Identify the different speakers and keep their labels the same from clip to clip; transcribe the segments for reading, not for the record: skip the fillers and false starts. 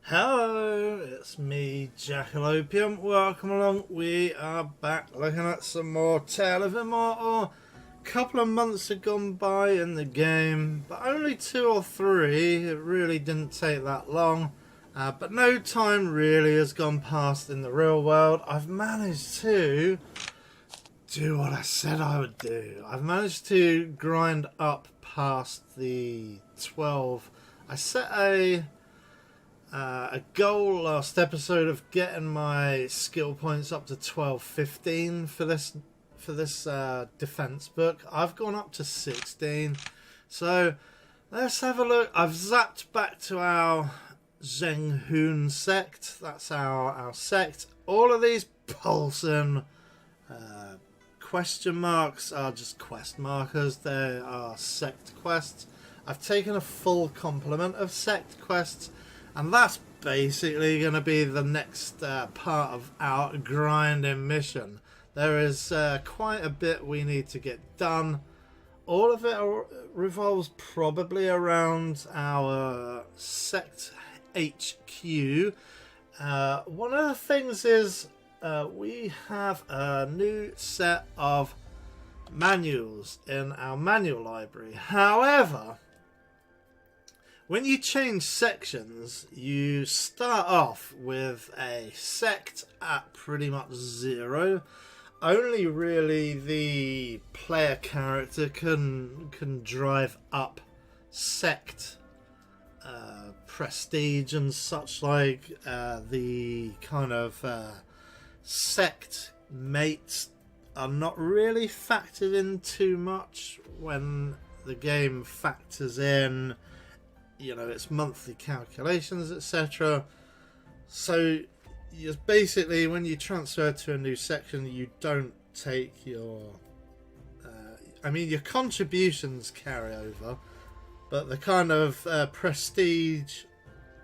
Speaker 1: Hello, it's me, Jackalopium. Welcome along. We are back looking at some more Tale of Immortal. A couple of months have gone by in the game, but only 2 or 3. It really didn't take that long. But no time really has gone past in the real world. I've managed to do what I said I would do. I've managed to grind up past the 12. I set a goal last episode of getting my skill points up to 12-15 for this defense book. I've gone up to 16, so let's have a look. I've zapped back to our Zheng Hun sect. That's our sect. All of these Paulson question marks are just quest markers. They are sect quests. I've taken a full complement of sect quests, and that's basically going to be the next part of our grinding mission. There is quite a bit we need to get done. All of it revolves probably around our sect HQ. One of the things is we have a new set of manuals in our manual library. However, when you change sections, you start off with a sect at pretty much 0. Only really the player character can drive up sect prestige and such, like the kind of sect mates are not really factored in too much when the game factors in, you know, it's monthly calculations, etc. So basically, when you transfer to a new section, you don't take your your contributions carry over, but the kind of prestige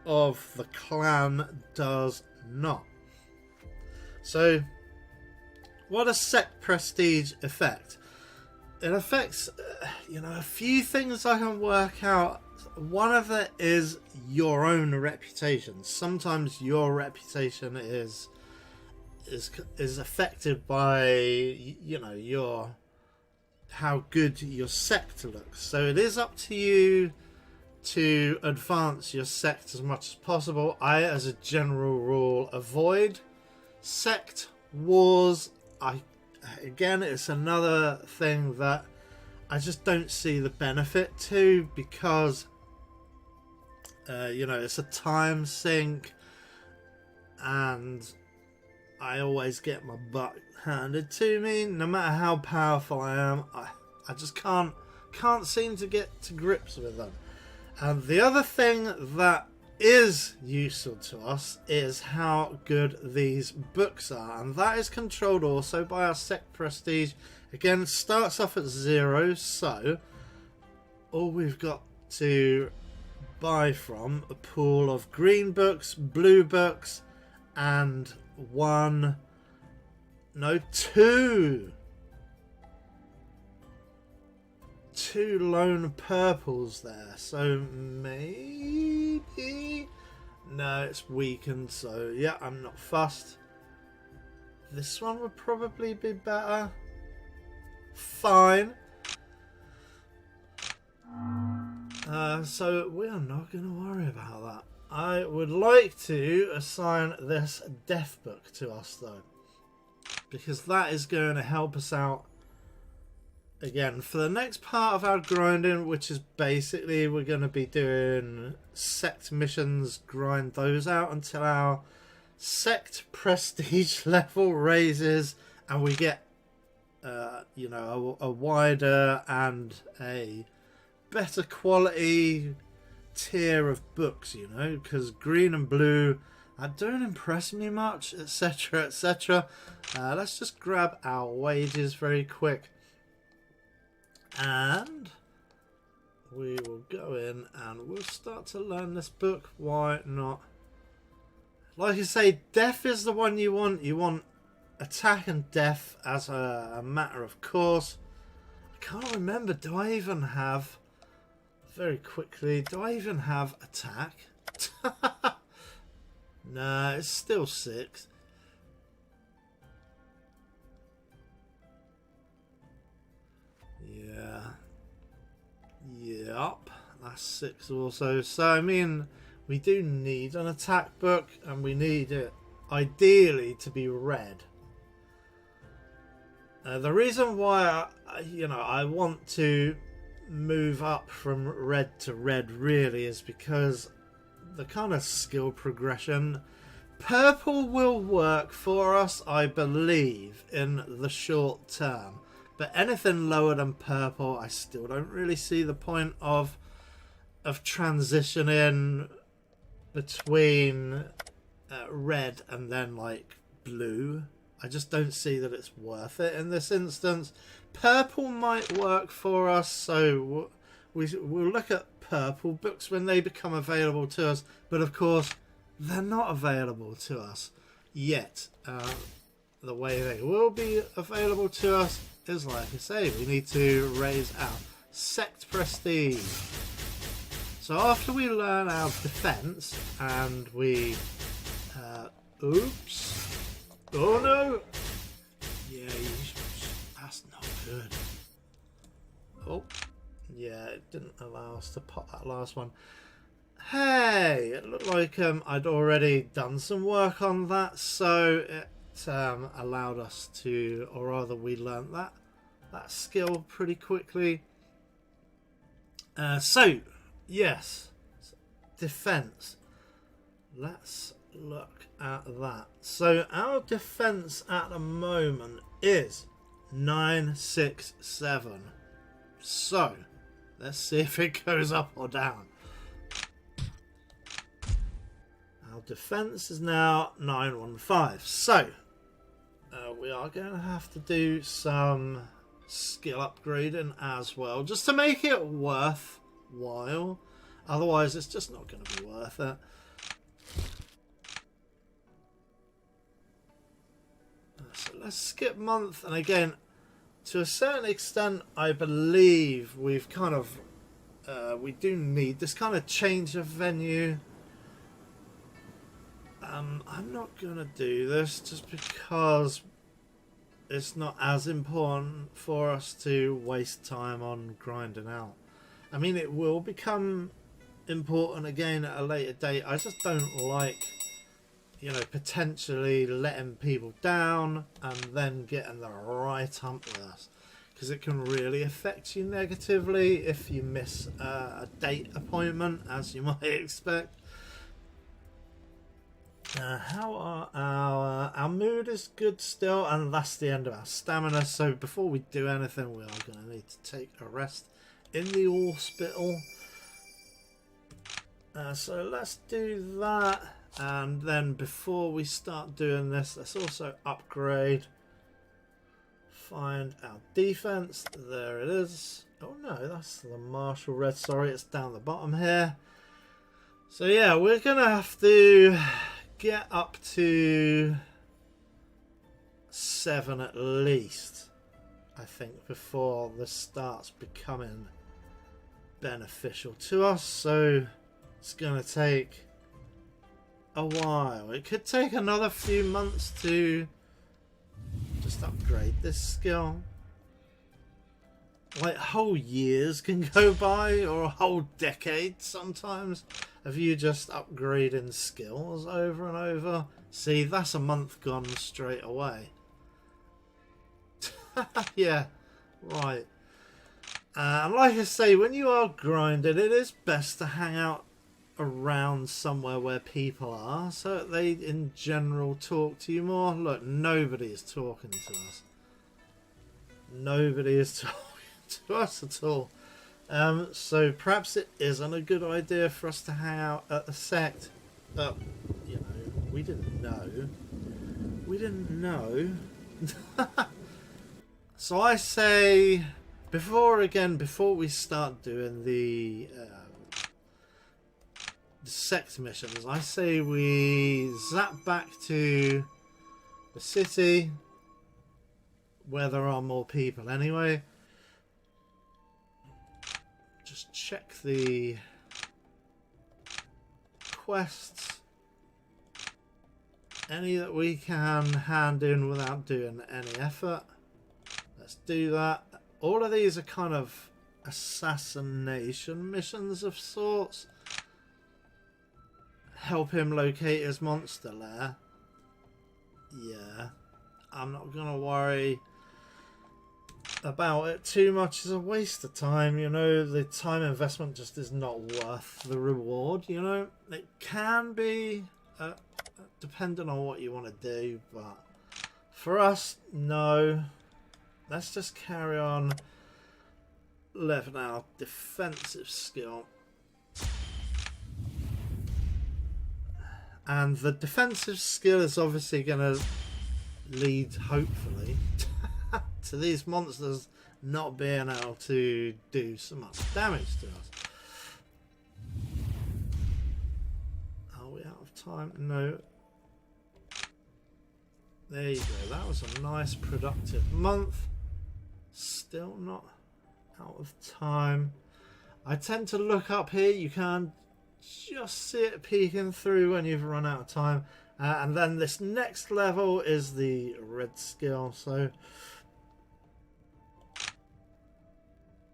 Speaker 1: of the clan does not. So what does sect prestige affect? It affects a few things I can work out. One of it is your own reputation. Sometimes your reputation is affected by your how good your sect looks. So it is up to you to advance your sect as much as possible. I, as a general rule, avoid sect wars. Again, it's another thing that I just don't see the benefit to, because it's a time sink, and I always get my butt handed to me. No matter how powerful I am, I just can't seem to get to grips with them. And the other thing that is useful to us is how good these books are, and that is controlled also by our sect prestige. Again, it starts off at 0, so all we've got to buy from a pool of green books, blue books, and two lone purples there. So maybe, no, it's weakened, so yeah, I'm not fussed. This one would probably be better. Fine. So we are not going to worry about that. I would like to assign this death book to us, though, because that is going to help us out again for the next part of our grinding, which is basically we're going to be doing sect missions, grind those out until our sect prestige level raises and we get a wider and a better quality tier of books, because green and blue don't impress me much, etc, etc. Let's just grab our wages very quick, and we will go in and we'll start to learn this book. Why not? Like I say, death is the one you want. You want attack and death as a matter of course. I can't remember, do I even have, very quickly, do I even have attack? Nah, it's still 6. Yeah. Yup. That's 6 also. So, I mean, we do need an attack book, and we need it ideally to be red. The reason why I want to move up from red to red really is because the kind of skill progression. Purple will work for us, I believe, in the short term. But anything lower than purple, I still don't really see the point of transitioning between red and then like blue. I just don't see that it's worth it in this instance. Purple might work for us, so we'll look at purple books when they become available to us. But of course, they're not available to us yet. The way they will be available to us is, like I say, we need to raise our sect prestige. So after we learn our defense and we... oops. Oh no! Yeah, that's not good. Oh, yeah, it didn't allow us to pop that last one. Hey, it looked like I'd already done some work on that, so it allowed us to, or rather we learnt that skill pretty quickly. So, yes, defense. Let's look at that. So our defense at the moment is 967. So let's see if it goes up or down. Our defense is now 915. So we are going to have to do some skill upgrading as well, just to make it worthwhile. Otherwise, it's just not going to be worth it. So let's skip month, and again, to a certain extent, I believe we've kind of we do need this kind of change of venue. I'm not gonna do this just because it's not as important for us to waste time on grinding out. I mean, it will become important again at a later date. I just don't like, potentially letting people down and then getting the right hump with us, because it can really affect you negatively if you miss a date appointment, as you might expect. How are our mood is good still, and that's the end of our stamina. So before we do anything, we are going to need to take a rest in the hospital. So let's do that. And then before we start doing this, let's also upgrade. Find our defense. There it is. Oh no, that's the martial red. Sorry, it's down the bottom here. So yeah, we're going to have to get up to 7 at least, I think, before this starts becoming beneficial to us. So it's going to take a while. It could take another few months to just upgrade this skill. Like whole years can go by, or a whole decade sometimes, of you just upgrading skills over and over. See, that's a month gone straight away. Yeah, right. And like I say, when you are grinding, it is best to hang out around somewhere where people are, so that they in general talk to you more. Look, nobody is talking to us. Nobody is talking to us at all. So perhaps it isn't a good idea for us to hang out at the sect. But, we didn't know. We didn't know. So I say, before we start doing the sect missions, I say we zap back to the city where there are more people anyway. Just check the quests. any that we can hand in without doing any effort. Let's do that. All of these are kind of assassination missions of sorts. Help him locate his monster lair. Yeah, I'm not gonna worry about it too much. It's a waste of time, you know. The time investment just is not worth the reward, you know. It can be depending on what you want to do, but for us, no. Let's just carry on leveling our defensive skill. And the defensive skill is obviously going to lead, hopefully, to these monsters not being able to do so much damage to us. Are we out of time? No. There you go. That was a nice productive month. Still not out of time. I tend to look up here. You can just see it peeking through when you've run out of time. And then this next level is the red skill. So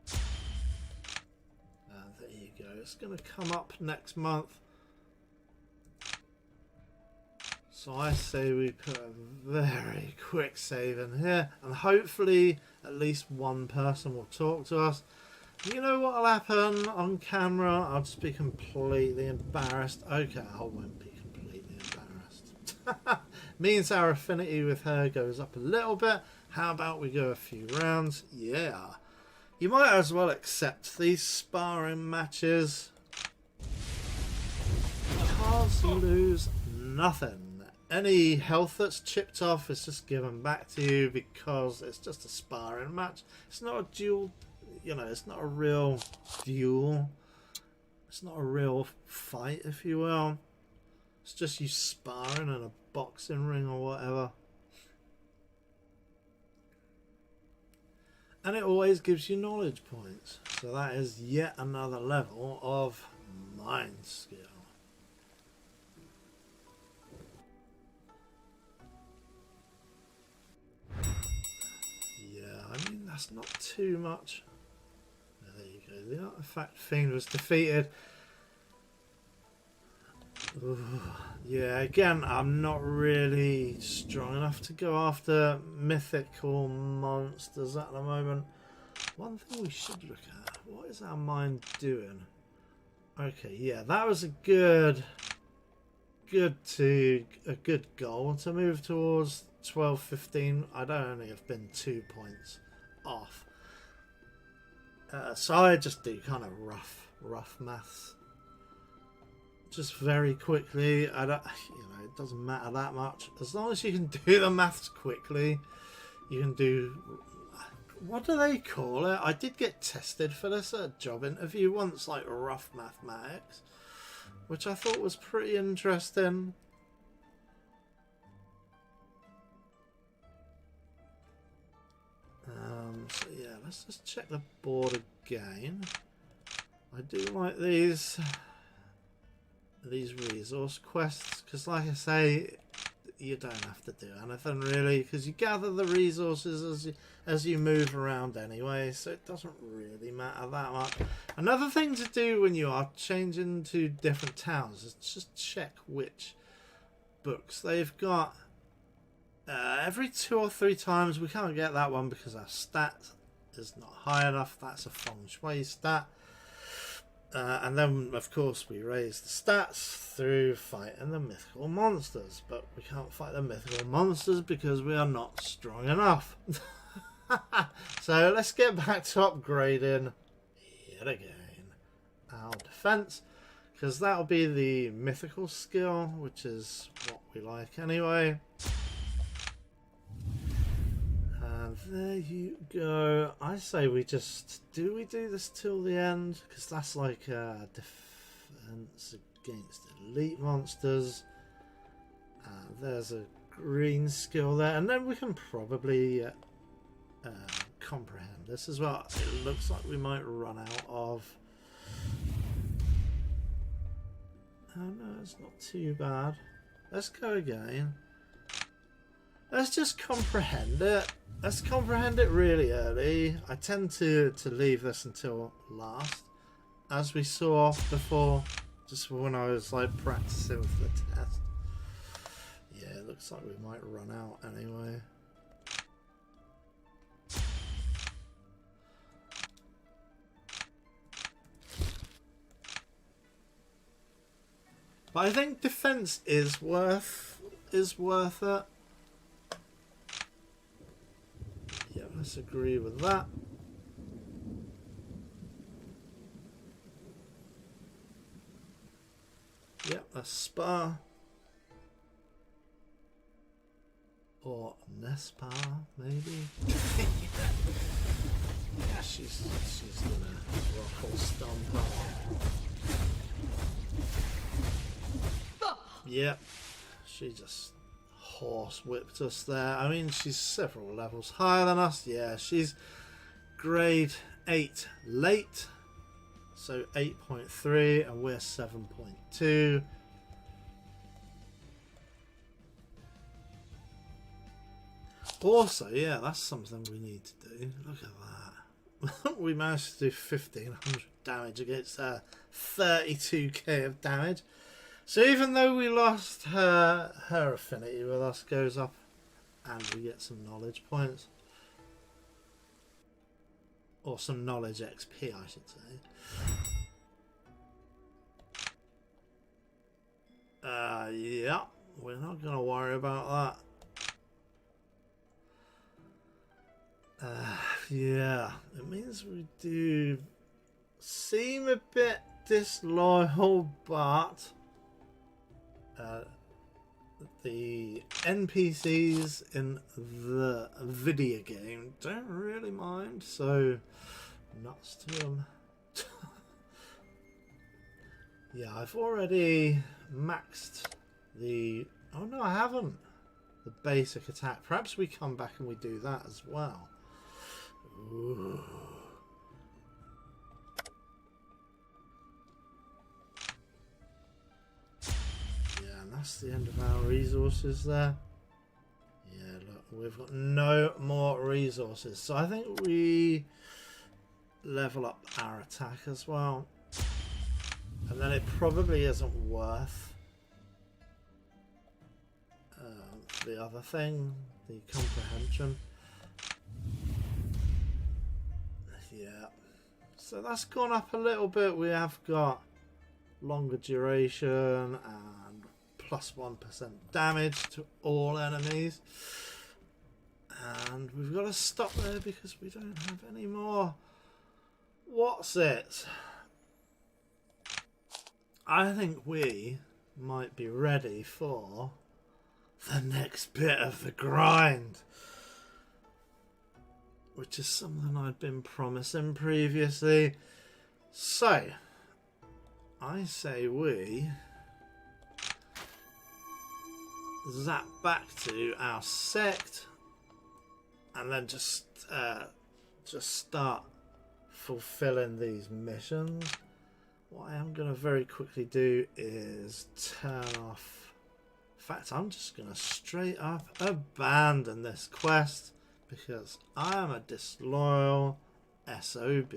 Speaker 1: there you go. It's going to come up next month. So I say we put a very quick save in here, and hopefully at least one person will talk to us. You know what will happen on camera? I'll just be completely embarrassed. Okay, I won't be completely embarrassed. Means our affinity with her goes up a little bit. How about we go a few rounds? Yeah. You might as well accept these sparring matches, because you lose nothing. Any health that's chipped off is just given back to you because it's just a sparring match. It's not a duel, you know, it's not a real duel. It's not a real fight, if you will. It's just you sparring in a boxing ring or whatever. And it always gives you knowledge points. So that is yet another level of mind skill. Yeah, I mean, that's not too much. There you go. The artifact fiend was defeated. Ooh, yeah, again, I'm not really strong enough to go after mythical monsters at the moment. One thing we should look at. What is our mind doing? Okay, yeah, that was a good goal to move towards. 12, 15. I'd only have been 2 points off. So I just do kind of rough maths. Just very quickly. I don't, you know, it doesn't matter that much. As long as you can do the maths quickly, you can do. What do they call it? I did get tested for this at a job interview once, like rough mathematics, which I thought was pretty interesting. So yeah, let's just check the board again. I do like these resource quests because, like I say, you don't have to do anything really because you gather the resources as you move around anyway, so it doesn't really matter that much. Another thing to do when you are changing to different towns is just check which books they've got. Every 2 or 3 times we can't get that one because our stat is not high enough. That's a feng shui stat. And then, of course, we raise the stats through fighting the mythical monsters. But we can't fight the mythical monsters because we are not strong enough. So let's get back to upgrading yet again our defense. Because that'll be the mythical skill, which is what we like anyway. And there you go. I say we just... Do we do this till the end? Because that's like defense against elite monsters. There's a green skill there. And then we can probably comprehend this as well. It looks like we might run out of... Oh no, it's not too bad. Let's go again. Let's just comprehend it. Let's comprehend it really early. I tend to leave this until last, as we saw before, just when I was like practicing for the test. Yeah, it looks like we might run out anyway. But I think defense is worth it. Yeah, let's agree with that. Yep, a spa. Or Nespa, maybe? Yeah, she's gonna ruffle stomp up. Yep, she just horse whipped us there. I mean, she's several levels higher than us. Yeah, she's grade 8 late. So 8.3 and we're 7.2. Also, yeah, that's something we need to do. Look at that. We managed to do 1500 damage against 32k of damage. So even though we lost her affinity with us goes up and we get some knowledge points. Or some knowledge XP, I should say. Yeah, we're not going to worry about that. Yeah, it means we do seem a bit disloyal, but the NPCs in the video game don't really mind, so nuts to them. Yeah, I've already maxed the... Oh no, I haven't. The basic attack. Perhaps we come back and we do that as well. Ooh. Yeah, and that's the end of our resources there. Yeah, look, we've got no more resources. So I think we level up our attack as well. And then it probably isn't worth the other thing, the comprehension. Yeah, so that's gone up a little bit. We have got longer duration and plus 1% damage to all enemies. And we've got to stop there because we don't have any more. What's it? I think we might be ready for the next bit of the grind, which is something I'd been promising previously. So, I say we zap back to our sect and then just start fulfilling these missions. What I am going to very quickly do is turn off... In fact, I'm just going to straight up abandon this quest because I am a disloyal SOB.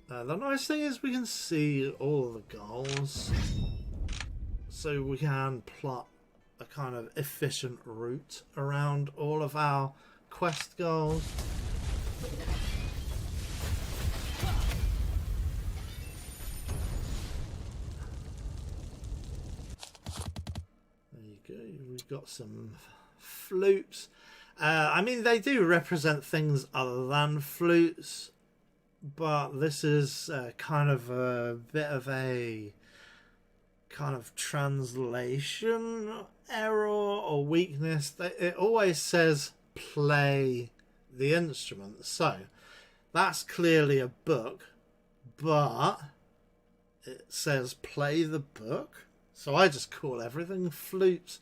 Speaker 1: The nice thing is we can see all the goals, so we can plot a kind of efficient route around all of our quest goals. There you go, we've got some flutes. I mean, they do represent things other than flutes, but this is kind of a bit of a kind of translation error or weakness. It always says play the instrument, so that's clearly a book, but it says play the book, so I just call everything flute.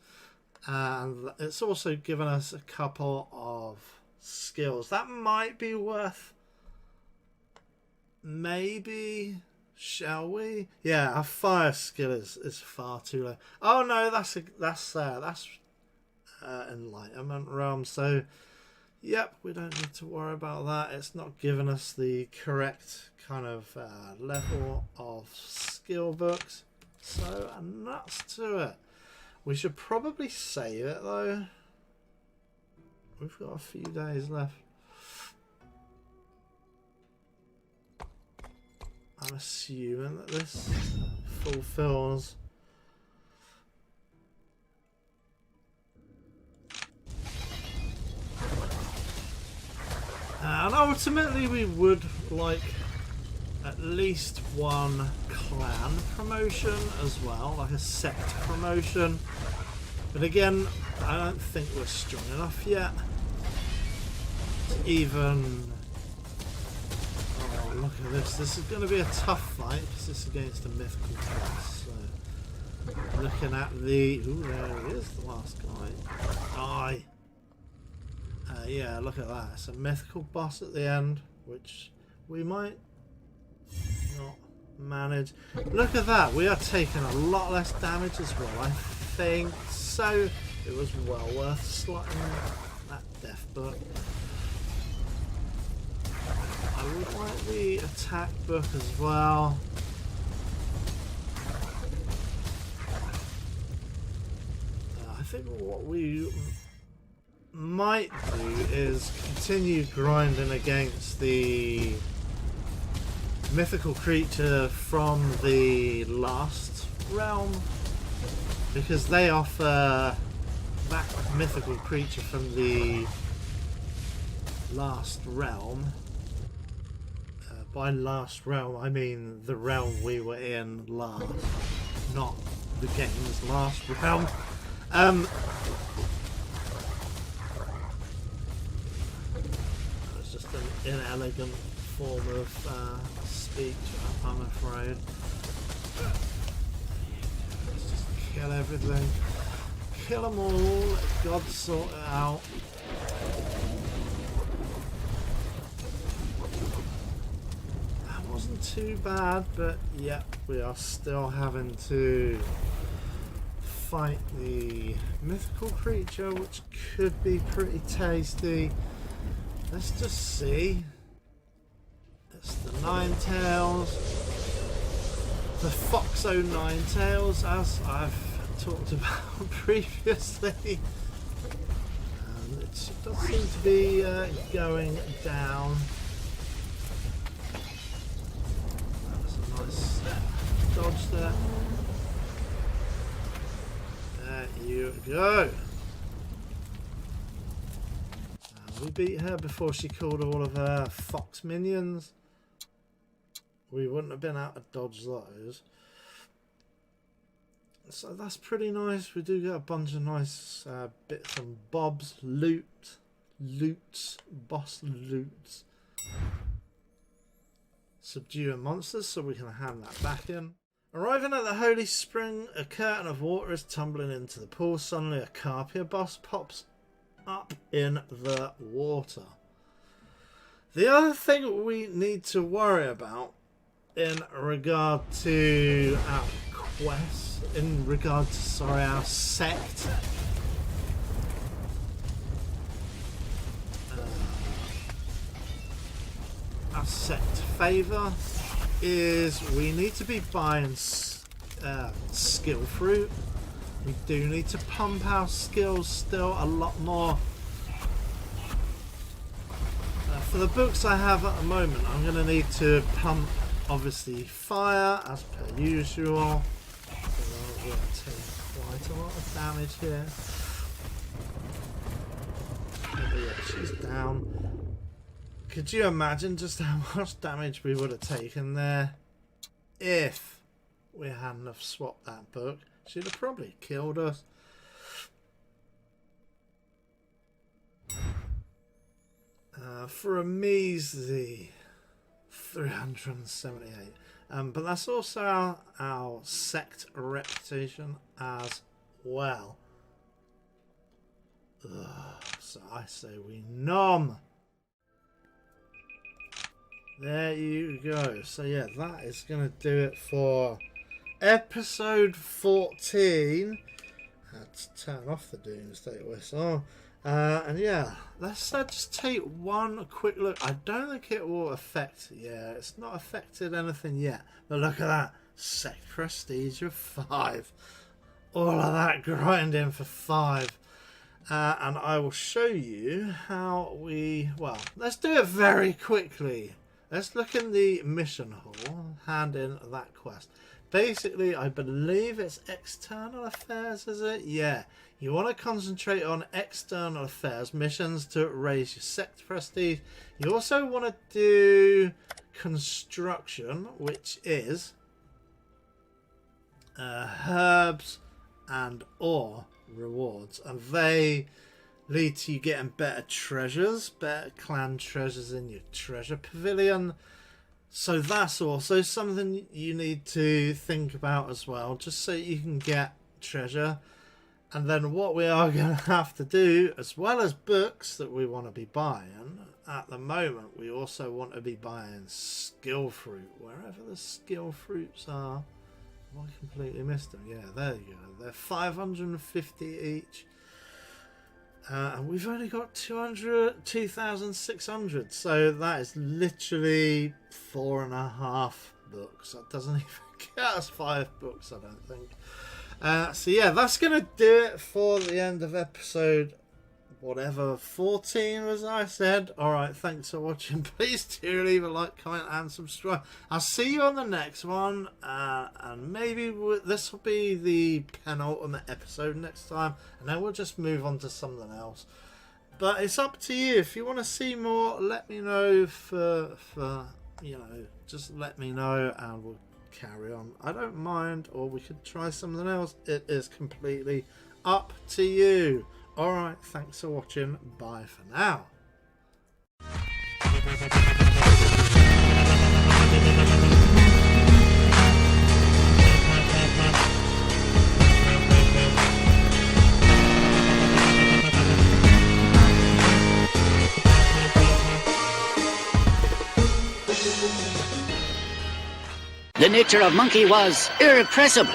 Speaker 1: And it's also given us a couple of skills that might be worth maybe Shall we? Yeah, our fire skill is far too low. Oh no, that's enlightenment realm. So, yep, we don't need to worry about that. It's not giving us the correct kind of level of skill books. So, nuts to it. We should probably save it though. We've got a few days left. I'm assuming that this fulfills. And ultimately we would like at least one clan promotion as well, like a sect promotion. But again, I don't think we're strong enough yet to even... Oh, look at this. This is going to be a tough fight because this is against a mythical boss. So, looking at the... Ooh, there he is, the last guy. Die! Yeah, look at that. It's a mythical boss at the end, which we might not manage. Look at that. We are taking a lot less damage as well, I think. So, it was well worth slotting that death book. I would like the attack book as well. I think what we might do is continue grinding against the mythical creature from the last realm, because they offer that mythical creature from the last realm. By last realm I mean the realm we were in last, not the game's last realm. It's just an inelegant form of speech, I'm afraid. Let's just kill everything. Kill them all, let God sort it out. That wasn't too bad, but yep, we are still having to fight the mythical creature, which could be pretty tasty. Let's just see. It's the Ninetales, the Foxo Ninetales, as I've talked about previously. And it does seem to be going down. That's a nice dodge there. There you go. We beat her before she killed all of her fox minions. We wouldn't have been able to dodge those. So that's pretty nice. We do get a bunch of nice bits and bobs. Loots, boss loots. Subduing monsters, so we can hand that back in. Arriving at the holy spring, a curtain of water is tumbling into the pool. Suddenly a Carpia boss pops up in the water. The other thing we need to worry about in regard to our quest, in regard to, our sect, our sect favour, is we need to be buying skill fruit. We do need to pump our skills still a lot more. For the books I have at the moment, I'm going to need to pump, obviously, fire as per usual. So we're taking quite a lot of damage here. But yeah, she's down. Could you imagine just how much damage we would have taken there if we hadn't have swapped that book? She'd have probably killed us. For a measly 378. But that's also our sect reputation as well. So I say we nom There you go. So yeah, that is going to do it for episode 14. Let's turn off the Doomsday Whistle. And yeah, let's just take one quick look. I don't think it will affect. Yeah, it's not affected anything yet. But look at that. Sect Prestige of 5. All of that grinding for 5. And I will show you how we... Well, let's do it very quickly. Let's look in the mission hall, hand in that quest. Basically, I believe it's external affairs, is it? Yeah. You want to concentrate on external affairs missions to raise your sect prestige. You also want to do construction, which is herbs and ore rewards. And they lead to you getting better treasures, better clan treasures in your treasure pavilion. So that's also something you need to think about as well, just so you can get treasure. And then what we are going to have to do, as well as books that we want to be buying, at the moment we also want to be buying skill fruit, wherever the skill fruits are. I completely missed them. Yeah, there you go. They're 550 each. And we've only got 2,600, so that is literally 4.5 books. That doesn't even get us 5 books, I don't think. So yeah, that's going to do it for the end of episode, whatever, 14 as I said. Alright, thanks for watching. Please do leave a like, comment and subscribe. I'll see you on the next one, and maybe this will be the penultimate episode next time, and then we'll just move on to something else. But it's up to you. If you want to see more, let me know for you know, just let me know and we'll carry on. I don't mind, or we could try something else. It is completely up to you. Alright, thanks for watching. Bye for now.
Speaker 2: The nature of Monkey was irrepressible.